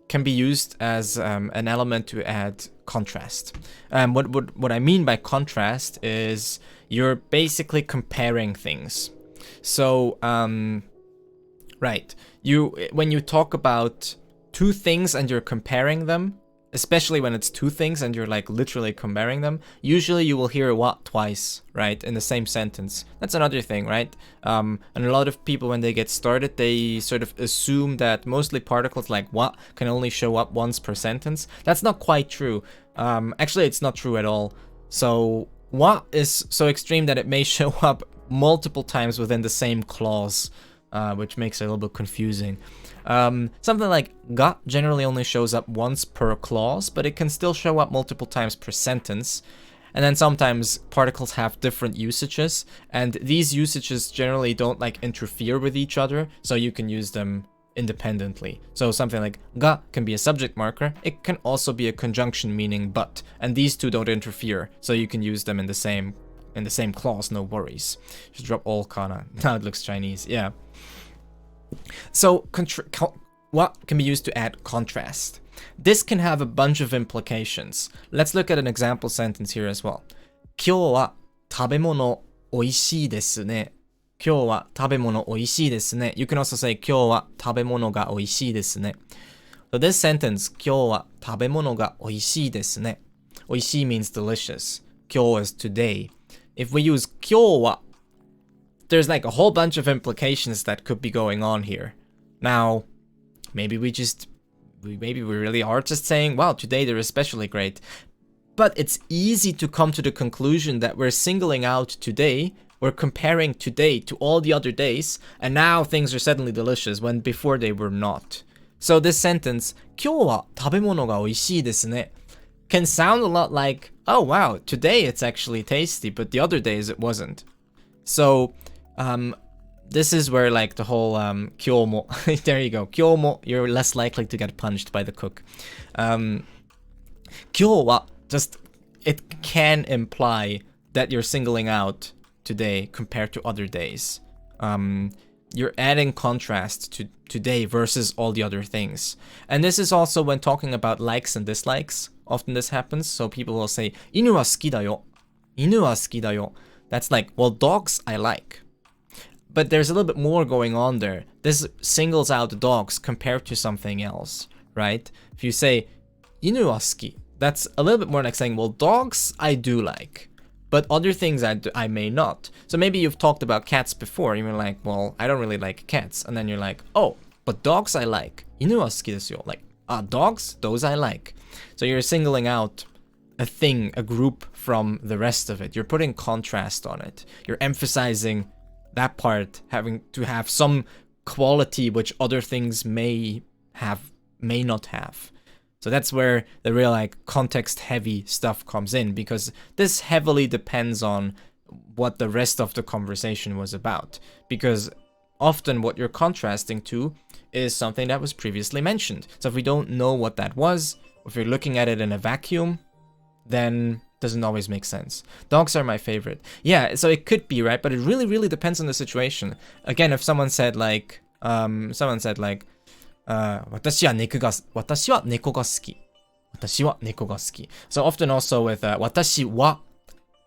can be used as an element to add contrast. What I mean by contrast is you're basically comparing things. So, right, when you talk about two things and you're comparing them, especially when it's two things and you're like literally comparing them, usually you will hear what twice, right, in the same sentence. That's another thing, right? And a lot of people, when they get started, they sort of assume that mostly particles like what can only show up once per sentence. That's not quite true. Actually, it's not true at all. So what is so extreme that it may show up multiple times within the same clause, which makes it a little bit confusing. Something like ga generally only shows up once per clause, but it can still show up multiple times per sentence. And then sometimes particles have different usages, and these usages generally don't like interfere with each other, so you can use them independently. So something like ga can be a subject marker. It can also be a conjunction meaning but, and these two don't interfere, so you can use them in the same clause, no worries. Just drop all kana. Now it looks Chinese, yeah. So what can be used to add contrast? This can have a bunch of implications. Let's look at an example sentence here as well. 今日は食べ物おいしいですね。今日は食べ物おいしいですね。You can also say 今日は食べ物がおいしいですね。So this sentence, 今日は食べ物がおいしいですね。おいしい means delicious. 今日 is today. If we use 今日は, there's like a whole bunch of implications that could be going on here. Now, maybe we really are just saying, wow, today they're especially great. But it's easy to come to the conclusion that we're singling out today, we're comparing today to all the other days, and now things are suddenly delicious when before they were not. So this sentence, 今日は食べ物がおいしいですね, can sound a lot like, oh wow, today it's actually tasty, but the other days it wasn't. So, this is where like the whole kyomo, there you go, kyomo, you're less likely to get punched by the cook. Kyo wa, just, it can imply that you're singling out today compared to other days. You're adding contrast to today versus all the other things. And this is also when talking about likes and dislikes. Often this happens. So people will say, 犬は好きだよ. 犬は好きだよ. That's like, well, dogs I like. But there's a little bit more going on there. This singles out dogs compared to something else, right? If you say, 犬は好き, that's a little bit more like saying, well, dogs I do like. But other things I may not. So maybe you've talked about cats before. You're like, well, I don't really like cats. And then you're like, oh, but dogs I like. 犬は好きですよ. Like, dogs, those I like. So you're singling out a thing, a group from the rest of it. You're putting contrast on it. You're emphasizing that part having to have some quality which other things may not have. So that's where the real like context heavy stuff comes in, because this heavily depends on what the rest of the conversation was about. Because often what you're contrasting to is something that was previously mentioned. So if we don't know what that was, if you're looking at it in a vacuum, then it doesn't always make sense. Dogs are my favorite. Yeah, so it could be, right? But it really, really depends on the situation. Again, if someone said like, 私は猫が好き. 私は猫が好き. So often also with 私は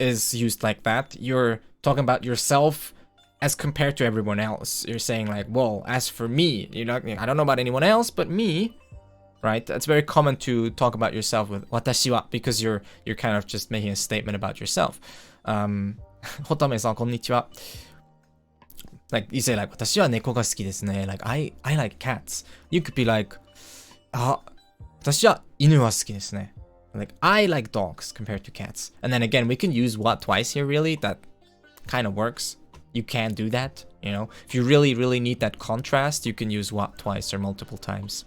is used like that. You're talking about yourself as compared to everyone else. You're saying like, well, as for me, I don't know about anyone else, but me, right? That's very common to talk about yourself with 私は, because you're kind of just making a statement about yourself. ホタメさんこんにちは. Like you say like 私は猫が好きですね. Like I like cats. You could be like 私は犬は好きですね. Like I like dogs compared to cats. And then again, we can use what twice here really. That kind of works. You can do that, If you really, really need that contrast, you can use what twice or multiple times.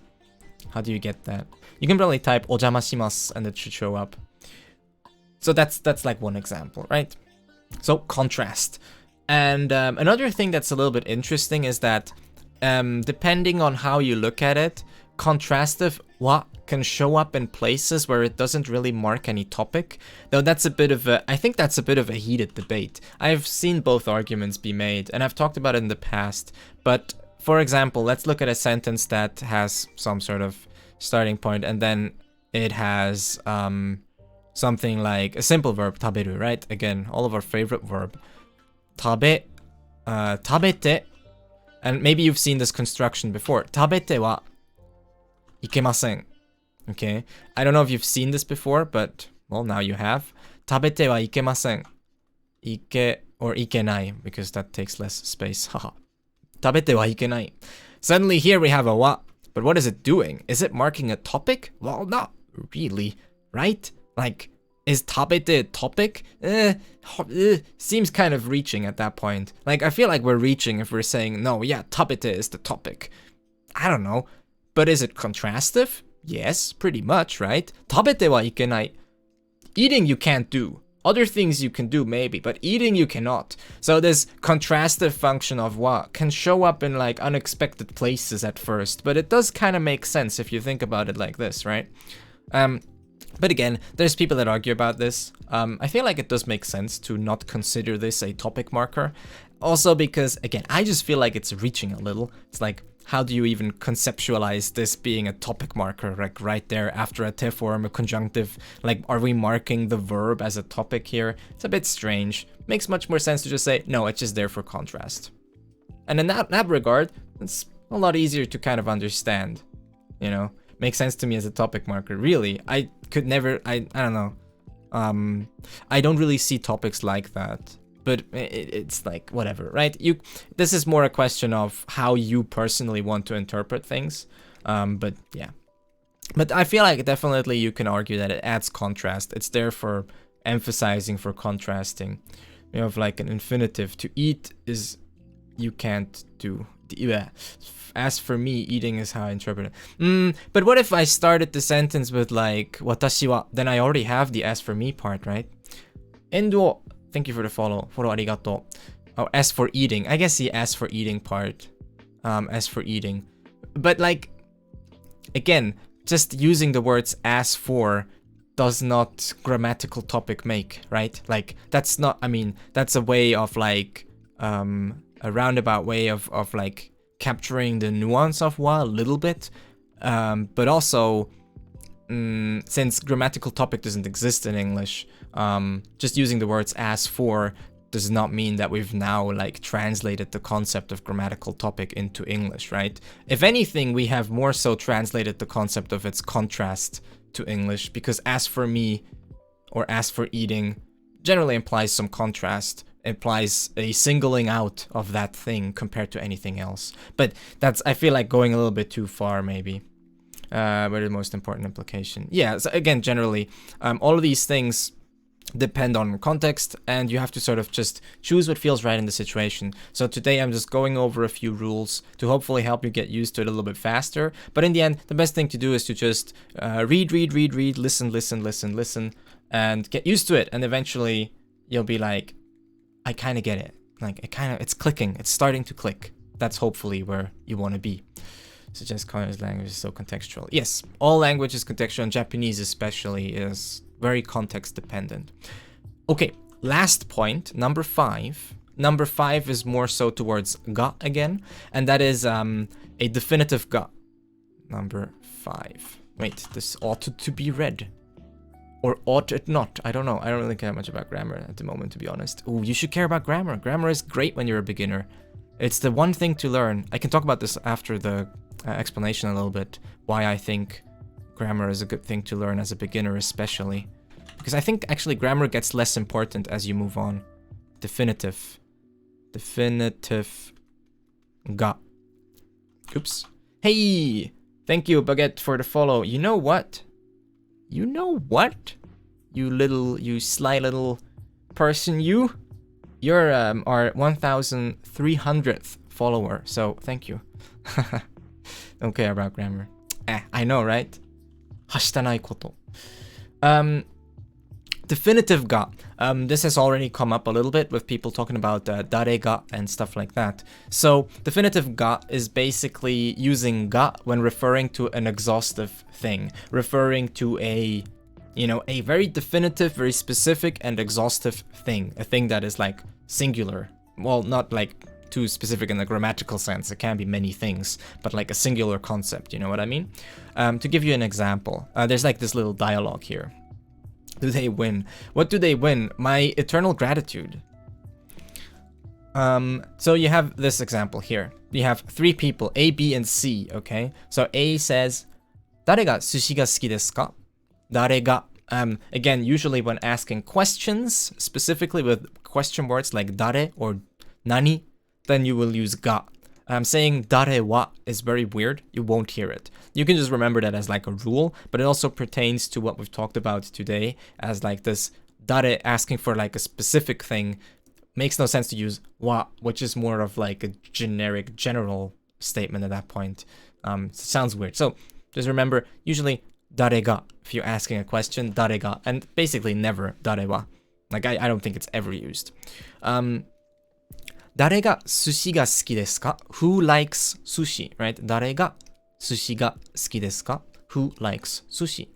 How do you get that? You can probably type お邪魔します and it should show up. So that's like one example, right? So contrast. And another thing that's a little bit interesting is that depending on how you look at it, contrastive wa can show up in places where it doesn't really mark any topic. Though that's a bit of a, I think that's a bit of a heated debate. I've seen both arguments be made, and I've talked about it in the past. But for example, let's look at a sentence that has some sort of starting point, and then it has something like a simple verb, taberu, right? Again, all of our favorite verb. Tabete, and maybe you've seen this construction before. Tabete wa ikemasen. Okay, I don't know if you've seen this before, but well, now you have. Tabete wa ikemasen. Ike or ikenai, because that takes less space. Haha. Tabete wa ikenai. Suddenly here we have a wa, but what is it doing? Is it marking a topic? Well, not really, right? Like, is tabete a topic? Seems kind of reaching at that point. Like, I feel like we're reaching if we're saying, no, yeah, tabete is the topic. I don't know. But is it contrastive? Yes, pretty much, right? Tabete wa ikenai. Eating you can't do. Other things you can do maybe, but eating you cannot. So this contrastive function of wa can show up in like unexpected places at first, but it does kind of make sense if you think about it like this, right? But again, there's people that argue about this. I feel like it does make sense to not consider this a topic marker. Also because, again, I just feel like it's reaching a little. It's like, how do you even conceptualize this being a topic marker, like right there after a te form, a conjunctive? Like, are we marking the verb as a topic here? It's a bit strange. Makes much more sense to just say, no, it's just there for contrast. And in that regard, it's a lot easier to kind of understand, you know? Makes sense to me as a topic marker. Really, I could never, I don't know. I don't really see topics like that. But it's like, whatever, right? This is more a question of how you personally want to interpret things. But yeah. But I feel like definitely you can argue that it adds contrast. It's there for emphasizing, for contrasting. You have like an infinitive. To eat is you can't do. Yeah. As for me, eating is how I interpret it. But what if I started the sentence with like, watashi wa? Then I already have the as for me part, right? Endo. Thank you for the follow. Follow arigato. Oh, as for eating. I guess the as for eating part. As for eating. But like, again, just using the words as for does not grammatical topic make, right? Like, that's not, I mean, that's a way of like, a roundabout way of like capturing the nuance of wa a little bit. But also, since grammatical topic doesn't exist in English, just using the words as for does not mean that we've now like translated the concept of grammatical topic into English, right? If anything, we have more so translated the concept of its contrast to English, because as for me or as for eating generally implies some contrast, implies a singling out of that thing compared to anything else. But that's, I feel like, going a little bit too far maybe. But the most important implication. Yeah, so again, generally, all of these things depend on context, and you have to sort of just choose what feels right in the situation. So today I'm just going over a few rules to hopefully help you get used to it a little bit faster. But in the end, the best thing to do is to just read, listen, and get used to it. And eventually you'll be like, I kind of get it. Like, it's clicking. It's starting to click. That's hopefully where you want to be. Suggest Connor's language is so contextual. Yes, all language is contextual, and Japanese especially is very context dependent. Okay, last point, number 5. Number 5 is more so towards ga again, and that is a definitive ga. Number 5. Wait, this ought to be read. Or ought it not? I don't know. I don't really care much about grammar at the moment, to be honest. Ooh, you should care about grammar. Grammar is great when you're a beginner. It's the one thing to learn. I can talk about this after the explanation a little bit, why I think grammar is a good thing to learn as a beginner especially. Because I think actually grammar gets less important as you move on. Definitive ga. Oops. Hey! Thank you, Baguette, for the follow. You know what? You know what? You sly little person, you're our 1,300th follower, so thank you. Don't care about grammar. I know, right? Hashitanai koto. Definitive ga. This has already come up a little bit with people talking about dare ga and stuff like that. So definitive ga is basically using ga when referring to an exhaustive thing, referring to a very definitive, very specific and exhaustive thing, a thing that is like singular. Well, not like too specific in the grammatical sense. It can be many things, but like a singular concept. You know what I mean? To give you an example, there's like this little dialogue here. Do they win? What do they win? My eternal gratitude. So you have this example here. You have three people, A, B, and C, okay? So A says, 誰が寿司が好きですか? 誰が. Again, usually when asking questions, specifically with question words like 誰 or 何, then you will use ga. Saying 誰は is very weird. You won't hear it. You can just remember that as like a rule, but it also pertains to what we've talked about today as like this 誰 asking for like a specific thing. Makes no sense to use wa, which is more of like a generic, general statement at that point. It sounds weird. So just remember, usually 誰が if you're asking a question, 誰が, and basically never 誰は. Like I don't think it's ever used. 誰が寿司が好きですか? Who likes sushi, right? 誰が寿司が好きですか? Who likes sushi?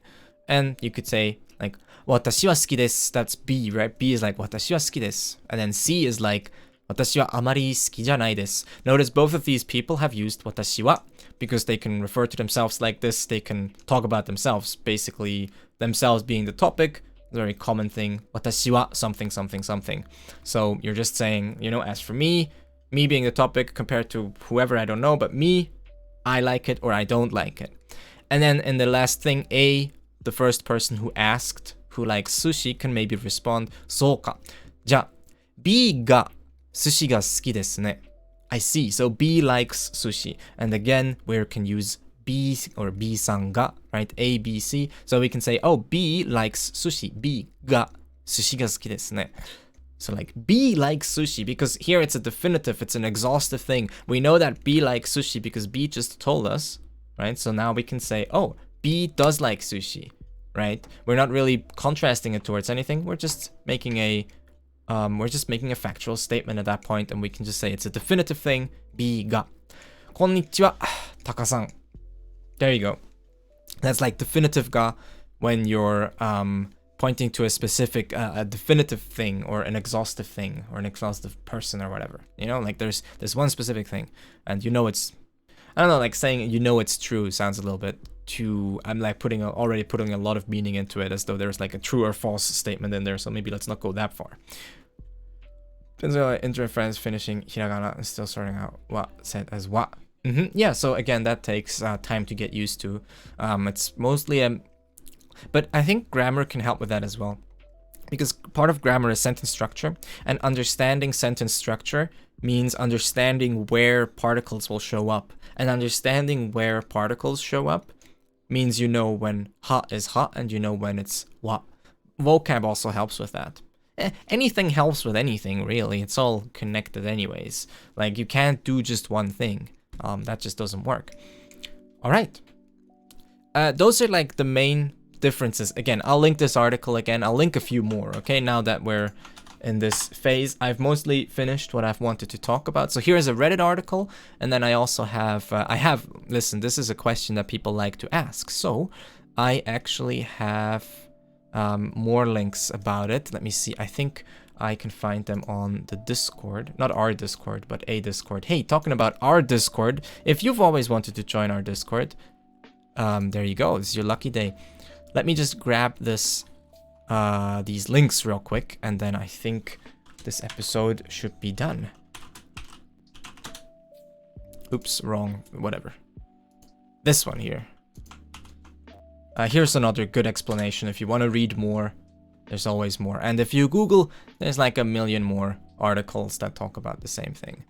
And you could say like 私は好きです. That's B, right? B is like 私は好きです. And then C is like 私はあまり好きじゃないです. Notice both of these people have used 私は because they can refer to themselves like this. They can talk about themselves, basically themselves being the topic. Very common thing. 私は something, something, something. So you're just saying, as for me being the topic compared to whoever I don't know, but me, I like it or I don't like it. And then in the last thing, A, the first person who asked who likes sushi can maybe respond, そうか. じゃあ B が寿司が好きですね. I see. So B likes sushi. And again, we can use B or B さんが, right? A, B, C. So we can say, oh, B likes sushi. B が寿司が好きですね. So like B likes sushi because here it's a definitive, it's an exhaustive thing. We know that B likes sushi because B just told us, right? So now we can say, oh, B does like sushi, right? We're not really contrasting it towards anything. We're just making a factual statement at that point, and we can just say it's a definitive thing. B が. こんにちは、タカさん. There you go. That's like definitive ga when you're pointing to a specific, a definitive thing or an exhaustive thing or an exhaustive person or whatever. Like there's one specific thing, and it's, I don't know, like saying it's true sounds a little bit too. I'm like already putting a lot of meaning into it as though there's like a true or false statement in there. So maybe let's not go that far. Internet friends finishing hiragana and still sorting out what said as what. Yeah, so again, that takes time to get used to. It's mostly but I think grammar can help with that as well, because part of grammar is sentence structure, and understanding sentence structure means understanding where particles will show up, and understanding where particles show up means when hot is hot and when it's wa. Vocab also helps with that. Anything helps with anything, really. It's all connected anyways. Like you can't do just one thing. That just doesn't work. All right. Those are like the main differences. Again, I'll link this article again. I'll link a few more, okay? Now that we're in this phase, I've mostly finished what I've wanted to talk about. So here's a Reddit article, and then I also have, listen, this is a question that people like to ask. So I actually have more links about it. Let me see. I think I can find them on the Discord. Not our Discord, but a Discord. Hey, talking about our Discord, if you've always wanted to join our Discord, there you go. It's your lucky day. Let me just grab these links real quick, and then I think this episode should be done. Oops, wrong. Whatever. This one here. Here's another good explanation. If you want to read more, there's always more. And if you Google, there's like a million more articles that talk about the same thing.